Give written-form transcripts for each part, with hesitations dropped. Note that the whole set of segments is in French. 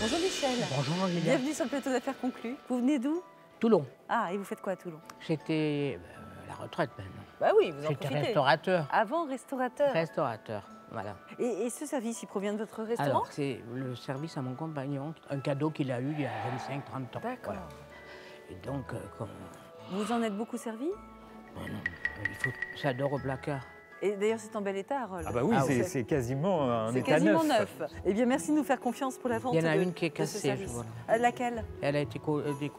Bonjour Michel. Bonjour Julia. Bienvenue sur le plateau d'affaires conclu. Vous venez d'où? Toulon. Ah, et vous faites quoi à Toulon? J'étais à la retraite maintenant. Bah oui, vous en J'étais profitez. restaurateur. Avant, restaurateur. Restaurateur, voilà. Et ce service, il provient de votre restaurant? Alors, c'est le service à mon compagnon, un cadeau qu'il a eu il y a 25-30 ans. D'accord. Voilà. Et donc, comme... Vous en êtes beaucoup servi? Non, j'adore au placard. Et d'ailleurs, c'est en bel état, Harold. Ah bah oui, Ah c'est quasiment un C'est état quasiment neuf. neuf. Eh bien, merci de nous faire confiance pour la vente. Il y en a de- une qui est de ce cassée, service. je vois. Laquelle? Elle a été Une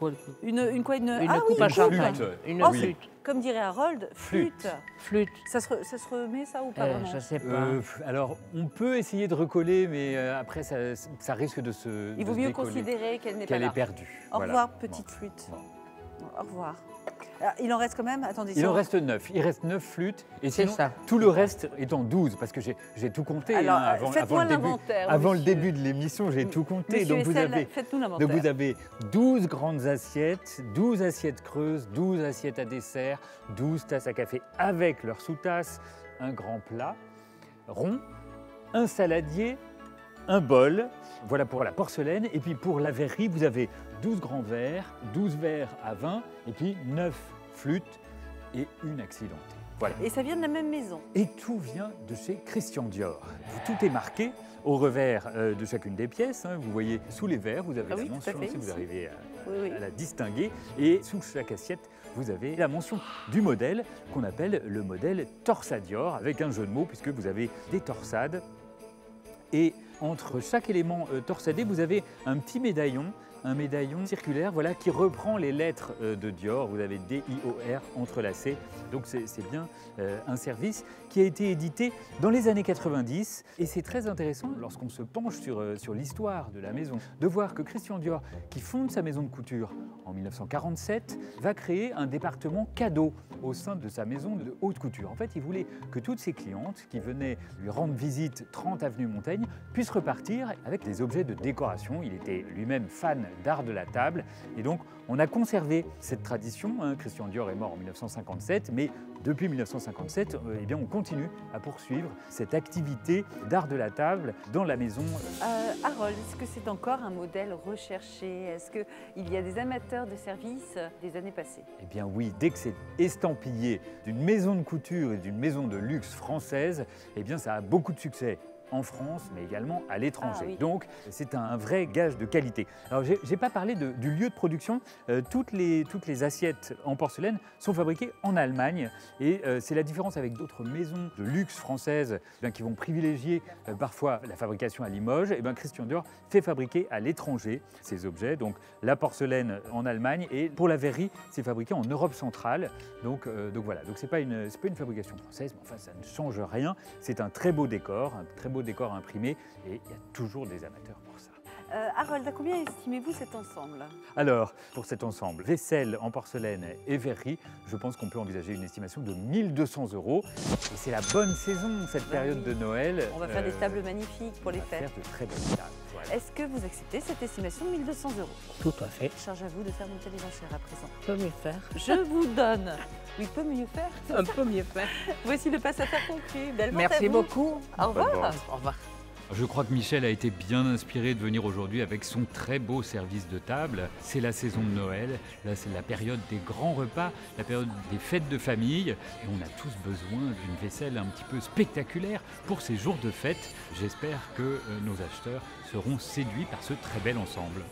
quoi? Une Ah oui, coupe à une champagne. flûte. Une Oh, flûte. Comme dirait Harold, flûte. Flûte. Ça se remet, ça, ou pas vraiment? Je sais pas. Alors, on peut essayer de recoller, mais après, ça risque de se Il vaut de se mieux décoller, considérer qu'elle n'est pas qu'elle là. est perdue. Au Voilà. revoir, petite Bon. flûte. Bon. Au revoir. Alors, il en reste quand même, attendez. Il en reste 9. Il reste 9 flûtes. Et C'est sinon, ça. tout le reste est en 12, parce que j'ai tout compté. Alors, faites-moi le début, l'inventaire, avant le monsieur. début de l'émission, j'ai tout compté. Monsieur Donc vous, Essel, avez, faites-nous donc l'inventaire. vous avez 12 grandes assiettes, 12 assiettes creuses, 12 assiettes à dessert, 12 tasses à café avec leur sous-tasse, un grand plat rond, un saladier, un bol. Voilà pour la porcelaine. Et puis pour la verrerie, vous avez 12 grands verres, 12 verres à vin, et puis 9 flûtes et une accidentée. Voilà. Et ça vient de la même maison. Et tout vient de chez Christian Dior. Tout est marqué au revers de chacune des pièces. Hein. Vous voyez, sous les verres, vous avez Ah oui, la tout à mention, fait, si vous ici. arrivez Oui. à la distinguer. Et sous chaque assiette, vous avez la mention du modèle qu'on appelle le modèle Torsadior, avec un jeu de mots, puisque vous avez des torsades. Et entre chaque élément torsadé, vous avez un petit médaillon, un médaillon circulaire, voilà, qui reprend les lettres de Dior. Vous avez D-I-O-R entrelacées. Donc c'est bien un service qui a été édité dans les années 90. Et c'est très intéressant, lorsqu'on se penche sur l'histoire de la maison, de voir que Christian Dior, qui fonde sa maison de couture en 1947, va créer un département cadeau au sein de sa maison de haute couture. En fait, il voulait que toutes ses clientes qui venaient lui rendre visite 30 avenue Montaigne puissent repartir avec des objets de décoration. Il était lui-même fan d'art de la table et donc on a conservé cette tradition. Hein. Christian Dior est mort en 1957, mais depuis 1957, eh bien, on continue à poursuivre cette activité d'art de la table dans la maison. Harold, est-ce que c'est encore un modèle recherché? Est-ce qu'il y a des amateurs de services des années passées? Eh bien oui, dès que c'est estampillé d'une maison de couture et d'une maison de luxe française, eh bien ça a beaucoup de succès en France, mais également à l'étranger. Ah oui. Donc, c'est un vrai gage de qualité. Alors, je n'ai pas parlé du lieu de production. Toutes les assiettes en porcelaine sont fabriquées en Allemagne. Et c'est la différence avec d'autres maisons de luxe françaises qui vont privilégier parfois la fabrication à Limoges. Et bien, Christian Dior fait fabriquer à l'étranger ces objets. Donc, la porcelaine en Allemagne. Et pour la verrerie, c'est fabriqué en Europe centrale. Donc voilà. Donc, ce n'est pas une fabrication française, mais enfin, ça ne change rien. C'est un très beau décor imprimé, et il y a toujours des amateurs pour ça. Harold, à combien estimez-vous cet ensemble? Alors, pour cet ensemble, vaisselle en porcelaine et verrerie, je pense qu'on peut envisager une estimation de 1 200 €. Et c'est la bonne saison, cette période de Noël. On va faire des tables magnifiques pour les on va fêtes. faire de très belles tables. Voilà. Est-ce que vous acceptez cette estimation de 1 200 €? Tout à fait. Charge à vous de faire monter les enchères à présent. Peut mieux faire. Je vous donne. Oui, peut mieux faire. Un peu mieux faire. Voici le passe à faire conclu. Belle vente Merci à vous. beaucoup. Au revoir. Au revoir. Je crois que Michel a été bien inspiré de venir aujourd'hui avec son très beau service de table. C'est la saison de Noël, là c'est la période des grands repas, la période des fêtes de famille. Et on a tous besoin d'une vaisselle un petit peu spectaculaire pour ces jours de fête. J'espère que nos acheteurs seront séduits par ce très bel ensemble.